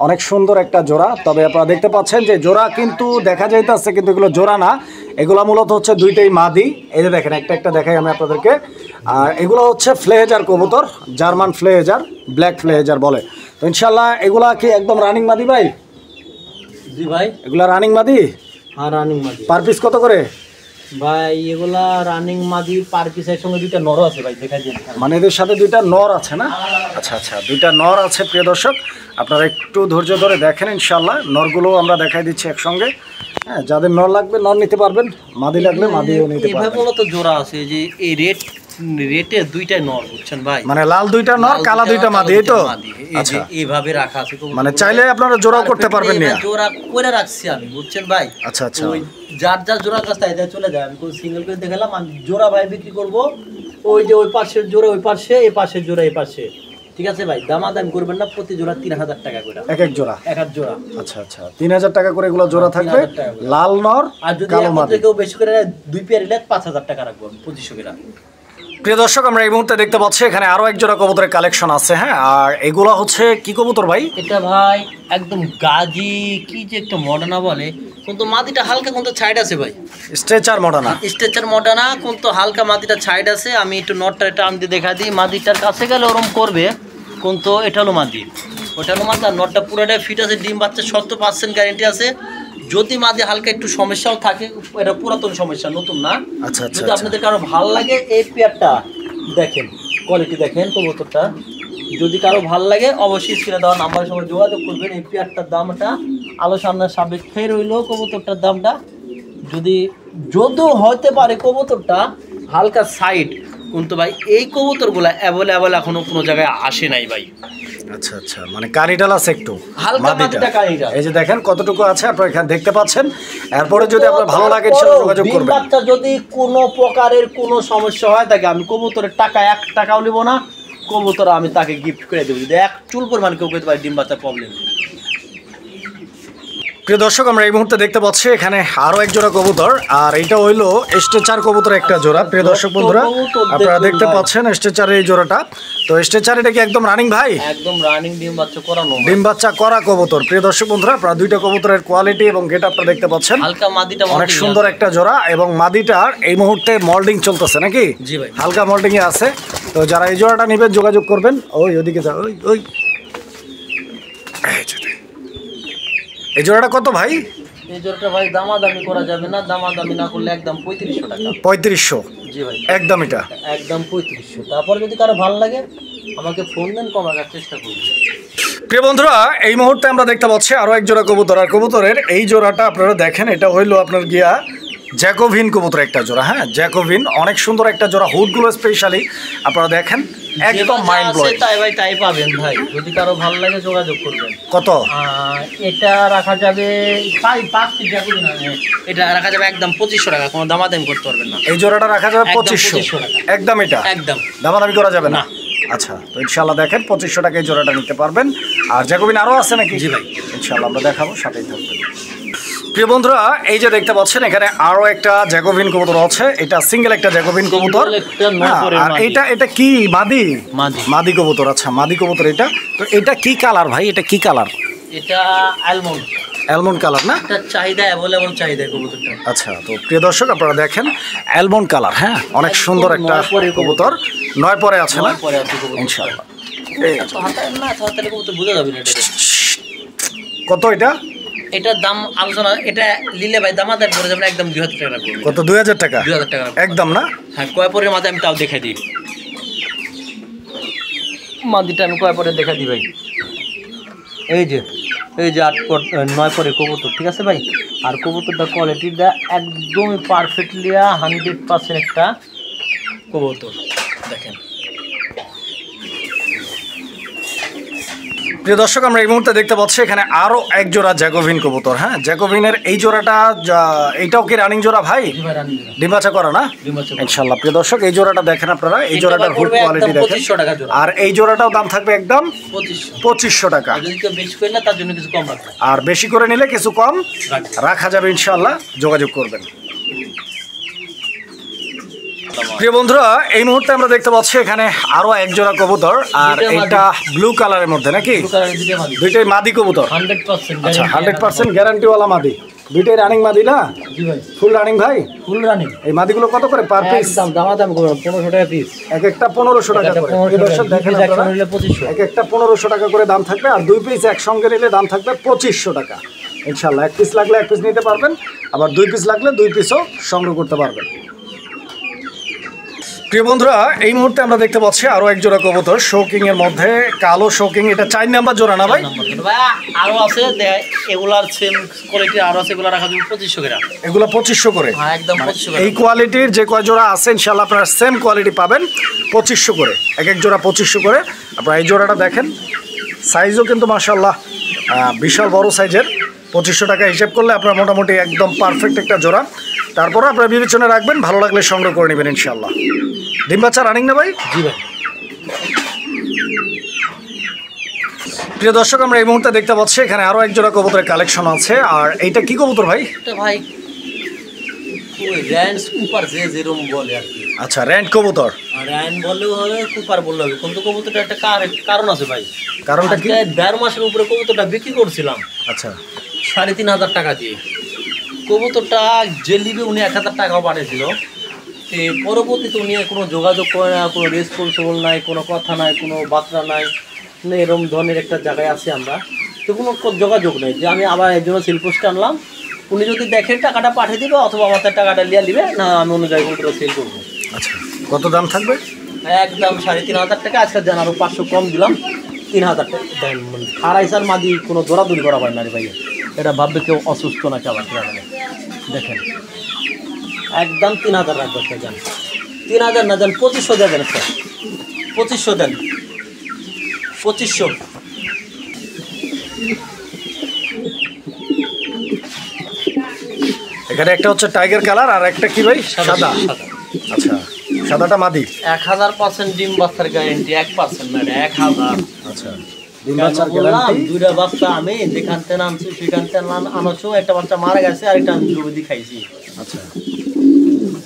S1: অনেক সুন্দর একটা জোড়া। তবে আপনারা দেখতে পাচ্ছেন যে জোড়া কিন্তু দেখা যাইতেছে, কিন্তু এগুলো জোড়া না, এগুলো মূলত হচ্ছে দুইটাই মাদি। এই যে দেখেন একটা দেখাই আমি আপনাদেরকে। আর এগুলো হচ্ছে ফ্লেহেজার কবুতর, জার্মান ফ্লেহেজার, ব্ল্যাক ফ্লেহেজার বলে। তো ইনশাআল্লাহ এগুলা কি একদম রানিং মাদি ভাই?
S2: জি ভাই,
S1: এগুলা রানিং মাদি।
S2: হ্যাঁ রানিং মাদি।
S1: পার পিস কত করে
S2: ভাই? এগুলা রানিং মাদি পার পিসের সঙ্গে দুইটা নর আছে ভাই, দেখাই দিন।
S1: মানে এদের সাথে দুইটা নর আছে না? আচ্ছা আচ্ছা, দুইটা নর আছে। প্রিয় দর্শক, আপনারা একটু ধৈর্য ধরে দেখেন ইনশাআল্লাহ। নরগুলো আমরা দেখাই দিচ্ছি একসঙ্গে। হ্যাঁ, যাদের নর লাগবে নর নিতে পারবেন, মাদি লাগলে মাদিও নিতে পারবেন।
S2: এইভাবে মূলত জোড়া আছে যে এই রেটে দুইটাই নর, বুঝছেন ভাই?
S1: মানে লাল দুইটা নর, কালা দুইটা মাদি, এই তো? আচ্ছা,
S2: এইভাবে রাখা আছে।
S1: মানে চাইলে আপনারা জোড়াও করতে পারবেন না?
S2: জোড়া করে রাখছি আমি, বুঝছেন ভাই?
S1: আচ্ছা আচ্ছা,
S2: ওই যার জোড়া কাছে তাই চলে যায়। আমি কোন সিঙ্গেল করে দেখালাম, আমি জোড়া ভাই বিক্রি করব। ওই যে ওই পাশের জোড়া ওই পাশে, এই পাশের জোড়া এই পাশে, ঠিক আছে ভাই? দামাদামি করবেন না, প্রতি জোড়া 3000 টাকা করে। এক এক জোড়া।
S1: আচ্ছা আচ্ছা, 3000 টাকা করে এগুলো জোড়া থাকবে, লাল নর
S2: আর যদি
S1: কালো মাদি।
S2: কেউ বেশি করে 2 পেয়ার নিলে 5000 টাকা রাখবো, 2500 টাকা।
S1: প্রিয় দর্শক আমরা এই মুহূর্তে দেখতে পাচ্ছি এখানে আরো এক জোড়া কবুতরের কালেকশন আছে। হ্যাঁ, আর এগুলো হচ্ছে কি কবুতর ভাই?
S2: এটা ভাই একদম গাজি কি যে একটা মডার্না বলে, কিন্তু মাটিটা হালকা কিন্তু ছাইড আছে ভাই।
S1: স্ট্রেচার মডার্না,
S2: স্ট্রেচার মডার্না কিন্তু হালকা মাটিটা ছাইড আছে। আমি একটু নটটা টান দিয়ে দেখা দিই, মাটিটার কাছে গেলে ওরম করবে, কিন্তু এটা হলো মাটি, ওটা হলো মাটি। আর নটটা পুরোটাই ফিট আছে, ডিম বাচ্চা 70% গ্যারেন্টি আছে। যদি মাঝে হালকা একটু সমস্যাও থাকে, এটা পুরাতন সমস্যা, নতুন না।
S1: আচ্ছা আচ্ছা।
S2: যদি আপনাদের কারো ভালো লাগে এই পেয়ারটা দেখেন, কোয়ালিটি দেখেন কবুতরটা, যদি কারো ভালো লাগে অবশ্যই স্ক্রিনে দেওয়া নাম্বারের সঙ্গে যোগাযোগ করবেন। এই পেয়ারটার দামটা আলোচনার সাপেক্ষে রইল। কবুতরটার দামটা যদিও হতে পারে কবুতরটা হালকা সাইড, কিন্তু ভাই এই কবুতরগুলা অ্যাভেলেবল এখনো কোনো জায়গায় আসে নাই ভাই।
S1: আচ্ছা আচ্ছা, মানে কানিডাল আছে একটু
S2: হালকা মাটিটা কানিডাল।
S1: এই যে দেখেন কতটুকু আছে, আপনারা এখানে দেখতে পাচ্ছেন। এরপরে যদি আপনার ভালো লাগে সেটা যোগাযোগ করবেন।
S2: বাচ্চা যদি কোনো প্রকারের কোনো সমস্যা হয় থাকে, আমি কবুতরের টাকা 1 টাকাও নেব না, কবুতর আমি তাকে গিফট করে দেবো যদি এক চুল পরিমাণ কেউ করতে পারে ডিম বাচ্চার প্রবলেম।
S1: প্রিয় দর্শক আমরা এই মুহূর্তে দেখতে পাচ্ছি এখানে আরো এক জোড়া কবুতর, আর এটা হইলো স্ট্রেচার কবুতর একটা জোড়া। প্রিয় দর্শক বন্ধুরা আপনারা দেখতে পাচ্ছেন স্ট্রেচারের এই জোড়াটা। তো স্ট্রেচার এটা কি একদম রানিং ভাই?
S2: একদম রানিং, ডিম বাচ্চা করানো,
S1: ডিম বাচ্চা করা কবুতর। প্রিয় দর্শক বন্ধুরা আপনারা দুইটা কবুতরের কোয়ালিটি এবং গেট আপটা দেখতে পাচ্ছেন।
S2: হালকা মাদিটা
S1: অনেক সুন্দর একটা জোড়া, এবং মাদিটার এই মুহূর্তে মল্ডিং চলতেছে নাকি?
S2: জি ভাই,
S1: হালকা মল্ডিং এ আছে। তো যারা এই জোড়াটা নেবেন যোগাযোগ করবেন। ওইদিকে যা, ওই এই জোড়াটা কত ভাই?
S2: এই জোড়াটা ভাই দামাদামি করা যাবে না, দামাদামি না করলে একদম 3500 টাকা।
S1: 3500?
S2: জি ভাই,
S1: একদম এটা
S2: একদম 3500। তারপর যদি কারো ভালো লাগে আমাকে ফোন দেন, কমানোর চেষ্টা করব।
S1: প্রিয় বন্ধুরা এই মুহূর্তে আমরা দেখতে পাচ্ছি আরো এক জোড়া কবুতর, আর কবুতরের এই জোড়াটা আপনারা দেখেন, এটা হইলো আপনার গিয়া জ্যাকোভিন কবুতর একটা জোড়া। হ্যাঁ, জ্যাকোভিন অনেক সুন্দর একটা জোড়া, হুডগুলো স্পেশালি আপনারা দেখেন একদম মাইন্ড ব্লোয়িং।
S2: তাই ভাই তাই পাবেন ভাই, যদি কারো ভালো লাগে যোগাযোগ করবেন।
S1: কত?
S2: এটা রাখা যাবে 5 ফিট জ্যাকোভিন, এটা রাখা যাবে একদম 2500 টাকা, কোনো দামাদামি করতে পারবেন না।
S1: এই জোড়াটা রাখা যাবে
S2: একদম
S1: 2500
S2: টাকা।
S1: একদম, এটা
S2: একদম
S1: দামাদামি করা যাবে না।
S2: না।
S1: আচ্ছা, তো ইনশাআল্লাহ দেখেন 2500 টাকায় জোড়াটা নিতে পারবেন। আর জ্যাকোভিন আরও আছে নাকি?
S2: জি ভাই,
S1: ইনশাআল্লাহ আমরা দেখাবো, সাথেই থাকবেন। প্রিয় বন্ধুরা এই যে দেখতে পাচ্ছেন এখানে আরো একটা জ্যাকোভিন কবুতর আছে। এটা সিঙ্গেল একটা জ্যাকোভিন কবুতর। আর এটা কি মাদি? মাদি কবুতর। আচ্ছা, মাদি কবুতর এটা। তো এটা কি কালার ভাই? এটা কি কালার?
S2: এটা অ্যালমন্ড,
S1: অ্যালমন্ড কালার না?
S2: এটা চাহিদা অ্যাভেলেবল চাহিদা কবুতরটা।
S1: আচ্ছা, তো প্রিয় দর্শক আপনারা দেখেন অ্যালমন্ড কালার। হ্যাঁ, অনেক সুন্দর একটা কবুতর। 9 পরে আছে না? ইনশাআল্লাহ।
S2: বোঝা যাবে না
S1: কত এটা?
S2: এটার দাম আলোচনা, এটা লিলে ভাই দামাদার পরে যাবেন একদম 2000 টাকা লাগবে।
S1: কত? 2000 টাকা?
S2: 2000 টাকা
S1: একদম না?
S2: হ্যাঁ, কয় পরের মাঝে আমি তাও দেখাই দিই, মাদিটা আমি কয় পরে দেখা দিই ভাই। এই যে 8 পরে কবুতর, ঠিক আছে ভাই। আর কবুতরটা কোয়ালিটিটা একদমই পারফেক্টলি 100% একটা কবুতর দেখেন।
S1: প্রিয় দর্শক আমরা এই মুহূর্তে দেখতে পাচ্ছি এখানে আরো এক জোড়া জ্যাকোভিন কবুতর। হ্যাঁ, জ্যাকোভিনের এই জোড়াটা, এইটাও কি রানিং জোড়া ভাই? ডিম বাচ্চা করা না? ইনশাআল্লাহ। প্রিয় দর্শক এই জোড়াটা দেখেন আপনারা, এই জোড়াটার হুড কোয়ালিটি দেখেন। আর এই জোড়াটাও দাম থাকবে একদম 2500 টাকা। আর বেশি করে নিলে কিছু কম রাখা যাবে ইনশাআল্লাহ, যোগাযোগ করবেন। প্রিয় বন্ধুরা এই মুহূর্তে আমরা দেখতে পাচ্ছি এখানে আরো এক জোড়া কবুতর, আর এটা ব্লু কালারের মধ্যে নাকি? দুইটাই মাদি কবুতর। 100% গ্যারান্টিওয়ালা মাদি, দুইটাই রানিং মাদি না?
S2: জি ভাই,
S1: ফুল রানিং ভাই,
S2: ফুল রানিং।
S1: এই মাদিগুলো কত করে পার পিস?
S2: একদম দামাদাম করবেন 1500 টাকা পিস,
S1: এক একটা 1500 টাকা করে। দর্শক দেখেন আপনারা, এক একটা 1500 টাকা করে দাম থাকবে, আর 2 পিস একসঙ্গে নিলে দাম থাকবে 2500 টাকা ইনশাআল্লাহ। 1 পিস লাগলে 1 পিস নিতে পারবেন, আবার 2 পিস লাগলে 2 পিসও সংগ্রহ করতে পারবেন। প্রিয় বন্ধুরা এই মুহূর্তে আমরা দেখতে পাচ্ছি আরো এক জোড়া কবুতর, শোকিং এর মধ্যে কালো শোকিং। এটা 4 নাম্বার জোড়া না ভাই?
S2: আরো আছে এগুলার সেম কোয়ালিটি, আরো আছে, এগুলা রাখা যাবে 2500 করে।
S1: এগুলা 2500 করে?
S2: হ্যাঁ, একদম 2500 করে।
S1: এই কোয়ালিটির যে কয় জোড়া আছে ইনশাআল্লাহ আপনারা সেম কোয়ালিটি পাবেন 2500 করে, এক এক জোড়া 2500 করে। আপনারা এই জোড়াটা দেখেন, সাইজও কিন্তু মাশাআল্লাহ বিশাল বড় সাইজের। 2500 টাকা হিসেব করলে আপনার মোটামুটি একদম পারফেক্ট একটা জোড়া। তারপরে আপনারা বিবেচনা রাখবেন, ভালো লাগলে সংগ্রহ করে নেবেন ইনশাআল্লাহ। ডিম বাচ্চা রানিং না ভাই?
S2: জি ভাই।
S1: প্রিয় দর্শক আমরা এই মুহূর্তে দেখতে পাচ্ছি এখানে আরো এক জোড়া কবুতরের কালেকশন আছে। আর এইটা কি কবুতর ভাই?
S2: এটা ভাই র্যান্ড কুপার যে যেরকম বলে আর কি।
S1: আচ্ছা, র্যান্ড কবুতর।
S2: আর র্যান্ড বললেও হবে, কুপার বললেও হবে, কিন্তু কবুতরটা একটা কারণ আছে ভাই।
S1: কারণটা কি?
S2: 1.5 মাসের উপরে কবুতরটা বিক্রি করছিলাম।
S1: আচ্ছা,
S2: 3,500 টাকা দিয়ে। কবুতরটা যে নিবে উনি 1,000 টাকাও পাঠিয়েছিল। পরবর্তীতে উনি কোনো যোগাযোগ করে না, কোনো রেসপন্সিবল নাই, কোনো কথা নাই, কোনো বার্তা নাই, এরকম ধরনের একটা জায়গায় আছি আমরা। তো কোনো যোগাযোগ নেই যে আমি আবার এর জন্য সেলপোস্টে আনলাম, উনি যদি দেখেন টাকাটা পাঠিয়ে দিবে, অথবা আমার টাকাটা লিয়া নিবে, না আমি অন্য জায়গায় কবুতর সেল করবো।
S1: আচ্ছা, কত দাম থাকবে?
S2: একদম 3,500 টাকা। আজকে জান আরও 500 কম দিলাম, 3,000 টাকা দেন। আড়াইশার মাদি কোনো দৌড়াদৌড়ি করা হয় না রে ভাইয়া, এটা ভাববে কেউ অসুস্থ নাকি আবার দেখেন। একদম 3,000 রাখবে যান, 3,000 না যান 2,500 দেবেন স্যার, 2,500 দেন, 2,500।
S1: এখানে একটা হচ্ছে টাইগার কালার আর একটা কি ভাই? সাদা। আচ্ছা, সাদাটা মাদি।
S2: 1000% ডিম বাচ্চার গ্যারেন্টি, 1% না, 1000।
S1: আচ্ছা, ডিম বাচ্চার গ্যারান্টি।
S2: দুইটা বাচ্চা আমি যেখান থেকে আনছি সেখান থেকে আনছো, একটা বাচ্চা মারা গেছে আর একটা জুবদি খাইছি।
S1: আচ্ছা,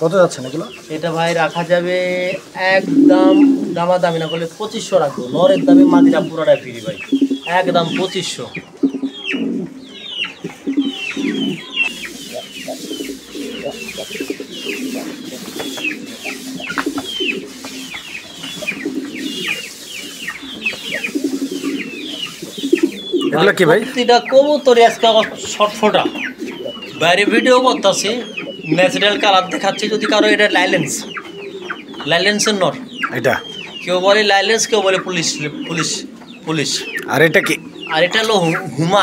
S1: কত যাচ্ছে না এগুলো?
S2: এটা ভাই রাখা যাবে একদম দামাদামি না করলে 2,500 রাখবো। নরের দামে মাদিরা পুরোটা ফ্রি ভাই, একদম 2,500।
S1: এগুলো কি ভাই?
S2: প্রতিটা কবুতর আজকে শর্ট ফোটা বাইরে ভিডিও করতেছি, ন্যাচারাল কালার দেখাচ্ছি। যদি কারো এটা লাইলেন্সের নট,
S1: এটা
S2: কেউ বলে লাইলেন্স, কেউ বলে পুলিশ পুলিশ পুলিশ।
S1: আর এটা কি?
S2: আর এটা হলো হুমা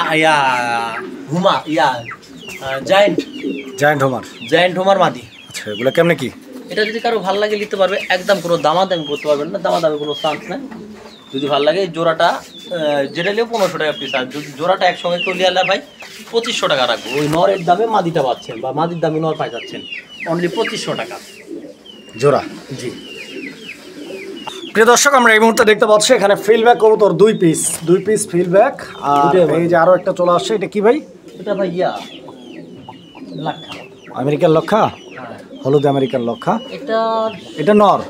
S2: জায়েন্ট হোমার মাদি।
S1: আচ্ছা, এগুলো কেমনে কি?
S2: এটা যদি কারো ভালো লাগে নিতে পারবে, একদম কোনো দামাদামি করতে পারবেন না, দামাদামি কোনো চান্স নেই। যদি ভালো লাগে জোড়াটা যেটা নিয়েও 1500 টাকা পিস, আর যদি জোড়াটা একসঙ্গে কেউ নিয়ে ভাই 2,500 টাকা রাখবো। ওই নরের দামে মাদিটা পাচ্ছেন, বা মাদির দামে নর পাই যাচ্ছেন অনলি 2,500 টাকা
S1: জোড়া।
S2: জি।
S1: প্রিয় দর্শক, আমরা এই মুহূর্তে দেখতে পাচ্ছি এখানে ফিল্ডব্যাক কবুতর 2 পিস ফিল্ডব্যাক। আর এই যে আরো একটা চলে আসছে, এটা কি ভাই?
S2: এটা ভাই লাক্ষা,
S1: আমেরিকান লক্ষা, হলুদ আমেরিকান লক্ষা। এটা নর।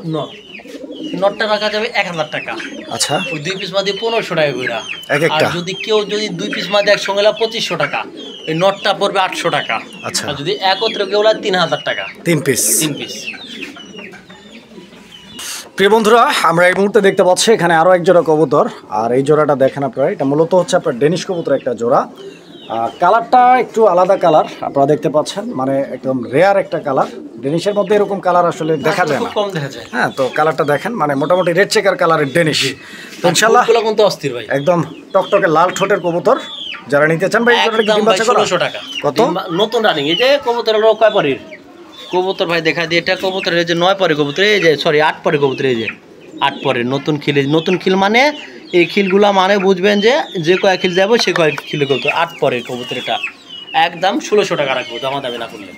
S2: নটটা রাখা যাবে 1,000 টাকা।
S1: আচ্ছা,
S2: ওই 2 পিস মাদি 1500 টাকা করে।
S1: একটা।
S2: আর যদি কেউ 2 পিস মাদি একসঙ্গে 2,500 টাকা, এই নটটা পড়বে 800 টাকা।
S1: আচ্ছা,
S2: আর যদি একত্রে কেউ 3,000 টাকা
S1: 3 পিস। প্রিয় বন্ধুরা, আমরা এই মুহূর্তে দেখতে পাচ্ছি এখানে আরো এক জোড়া কবুতর। আর এই জোড়াটা দেখেন আপনারা, এটা মূলত হচ্ছে আপনার ডেনিশ কবুতর একটা জোড়া। কালারটা একটু আলাদা কালার আপনারা দেখতে পাচ্ছেন, মানে একদম রেয়ার একটা কালার। ডেনিশের মধ্যে এরকম কালার আসলে দেখা যায় না,
S2: কম দেখা যায়।
S1: হ্যাঁ, তো কালারটা দেখেন, মানে মোটামুটি রেড চেকার কালারের ডেনিশ। তো ইনশাআল্লাহ
S2: কিন্তু অস্থির ভাই,
S1: একদম টকটকে লাল ঠোঁটের কবুতর। যারা নিতে চান ভাই,
S2: একদম 1600 টাকা কত নতুন রানিং। এই যে কবুতরের কয় পরের কবুতর ভাই দেখা দিয়ে, এটা কবুতরের এই যে 9 পরের কবুতর, এই যে সরি 8 পরের কবুতর, এই যে 8 পরের নতুন খিল। নতুন খিল মানে এই খিলগুলা মানে বুঝবেন যে কয়েক খিল যাবো সে কয়েক খিলে কবুতর। 8 পরের কবুতর, এটা একদম 1600 টাকা রাখবো, দামাদামি না করলে।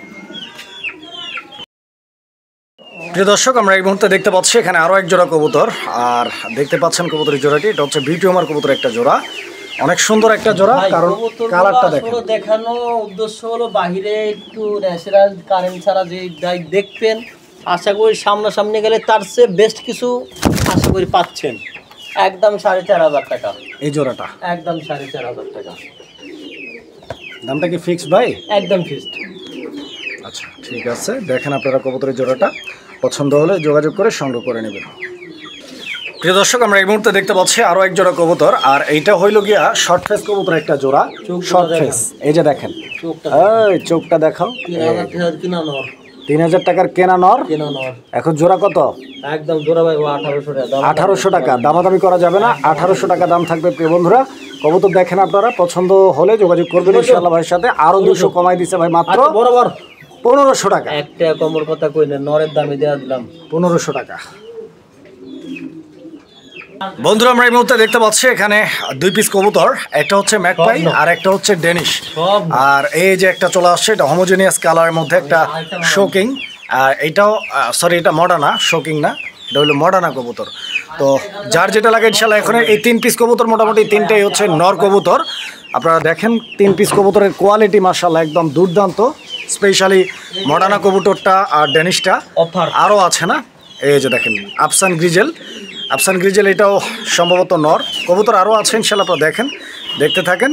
S1: প্রিয় দর্শক, আমরা এই মুহূর্তে দেখতে পাচ্ছি এখানে আরো এক জোড়া কবুতর। আর দেখতে পাচ্ছেন কবুতরের জোড়াটি, এটা হচ্ছে বিউটি হোমার কবুতর একটা জোড়া। অনেক সুন্দর একটা জোড়া, কারণ কালারটা দেখেন।
S2: দেখানো উদ্দেশ্য হলো বাহিরে একটু ন্যাচারাল কারেন্ট ছাড়া যে দেখবেন, আশা করি সামনাসামনি গেলে তার চেয়ে বেস্ট কিছু আশা করি পাচ্ছেন। একদম 4,500 টাকা
S1: এই জোড়াটা,
S2: একদম 4,500 টাকা।
S1: দামটা কি ফিক্সড ভাই?
S2: একদম ফিক্সড।
S1: আচ্ছা, ঠিক আছে, দেখেন আপনারা কবুতরের জোড়াটা, পছন্দ হলে যোগাযোগ করে সংগ্রহ করে নেবেন। প্রিয় দর্শক, আমরা এই মুহূর্তে দেখতে পাচ্ছি আরো এক জোড়া কবুতর। আর এইটা হইল গিয়া শর্ট ফেস কবুতর একটা জোড়া, শর্ট ফেস। এই যে দেখেন, এই চোখটা দেখাও। 3,000 টাকার কেনা নর। এখন জোড়া কত?
S2: একদম জোড়া ভাই 1800 টাকা।
S1: 1800 টাকা, দামাদামি করা যাবে না, 1800 টাকা দাম থাকবে। প্রিয় বন্ধুরা, কবুতর দেখেন আপনারা, পছন্দ হলে যোগাযোগ করবেন ইনশাআল্লাহ ভাইয়ের সাথে। আরো 200 কমাই দিছে ভাই, মাত্র
S2: বরাবর
S1: 1500 টাকা।
S2: একটা কমর কথা কই না, নরের দামে দেয়া দিলাম
S1: 1500 টাকা। বন্ধুরা, আমরা এই মুহূর্তে দেখতে পাচ্ছি এখানে 2 পিস কবুতর, একটা হচ্ছে ম্যাকপাই আর একটা হচ্ছে ডেনিশ। আর এই যে একটা চলে আসছে, এটা হোমোজেনিয়াস কালারের মধ্যে একটা শোকিং। আর এইটাও সরি, এটা মডার্না, শোকিং না, এটা হলো মডার্না কবুতর। তো যার যেটা লাগে ইনশাআল্লাহ। এখন এই 3 পিস কবুতর মোটামুটি 3টাই হচ্ছে নর কবুতর। আপনারা দেখেন 3 পিস কবুতরের কোয়ালিটি মাশাআল্লাহ একদম দুর্দান্ত। স্পেশালি মডার্না কবুতরটা আর ডেনিশটা
S2: অফার
S1: আরও আছে না? এই যে দেখেন আফসান গ্রিজেল এটাও সম্ভবত নর। কবুতর আরও আছে ইনশাল্লাহ, আপনারা দেখতে থাকেন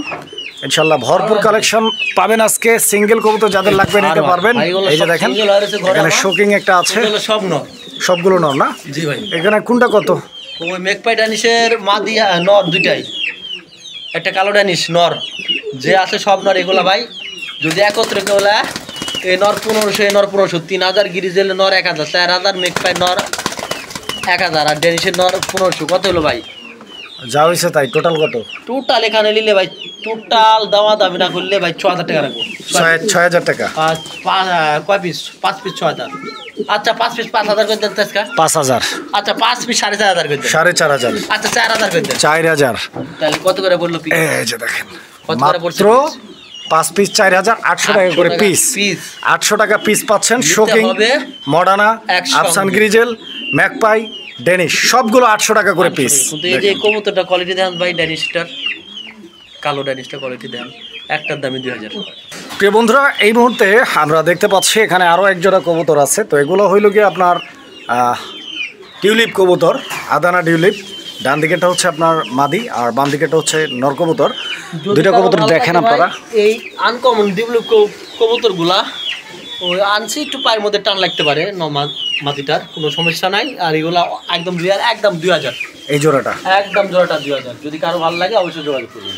S1: ইনশাল্লাহ। ভরপুর কালেকশন পাবেন আজকে। সিঙ্গেল কবুতর যাদের লাগবে নিতে পারবেন। এই যে দেখেন এখানে শোকিং একটা আছে,
S2: সব নর,
S1: সবগুলো নর না?
S2: জি ভাই।
S1: এখানে কোনটা কত?
S2: ওই মেকপাই ডানিশের মাদি নর দুইটাই, একটা কালো ডানিশ নর যে আছে সব নর এগুলা ভাই। যদি একত্রে কেউলা এই নর 1500, এই নর 1500, 3000 গ্রিজেল নর 1000, 4000 মেকপাই নর 1000 আর ডেনিশের নর 1500। কত হলো ভাই?
S1: যা হয়েছে তাই। টোটাল কত?
S2: টোটাল এখানে নিলে ভাই, টোটাল দামা দামি না করলে ভাই 6000 টাকা রাখবো।
S1: 6000 টাকা।
S2: কয় পিস? 5 পিস 6000। আচ্ছা 5 পিস 5000 করে দেন তেজকা।
S1: 5000।
S2: আচ্ছা 5 পিস 4500 করে দেন।
S1: 4500।
S2: আচ্ছা 4000 করে দেন।
S1: 4000।
S2: তাহলে কত করে বললো পিস?
S1: এই যে দেখেন
S2: কত করে পড়ছে?
S1: মাত্র 5 পিস 4000, 800 টাকা করে পিস। 800 টাকা পিস পাচ্ছেন। শোকিং, মডার্না, আফসান গ্রিজেল, ম্যাকপাই, ডেনিশ সবগুলো 800 টাকা করে পিস।
S2: কিন্তু এই যে কবুতরটা কোয়ালিটি দেন ভাই, ডেনিশটার কালো ডেনিশটা কোয়ালিটি দেন, একটার দামই 2000।
S1: প্রিয় বন্ধুরা, এই মুহূর্তে আমরা দেখতে পাচ্ছি এখানে আরও এক জোড়া কবুতর আছে। তো এগুলো হইল গিয়ে আপনার টিউলিপ কবুতর, আদানা টিউলিপ। ডান দিকেটা হচ্ছে আপনার মাদি আর বাম দিকেটা হচ্ছে নর কবুতর। দুইটা কবুতর দেখেন আপনারা।
S2: এই আনকমন টিউলিপ কবুতরগুলা ওই আনছি একটু পায়ের মধ্যে টান লাগতে পারে, মাটিটার কোনো সমস্যা নাই। আর এগুলা একদম রিয়াল, একদম 2000
S1: এই জোড়াটা,
S2: একদম জোড়াটা 2000। যদি কারো ভালো লাগে অবশ্যই যোগাযোগ করবেন।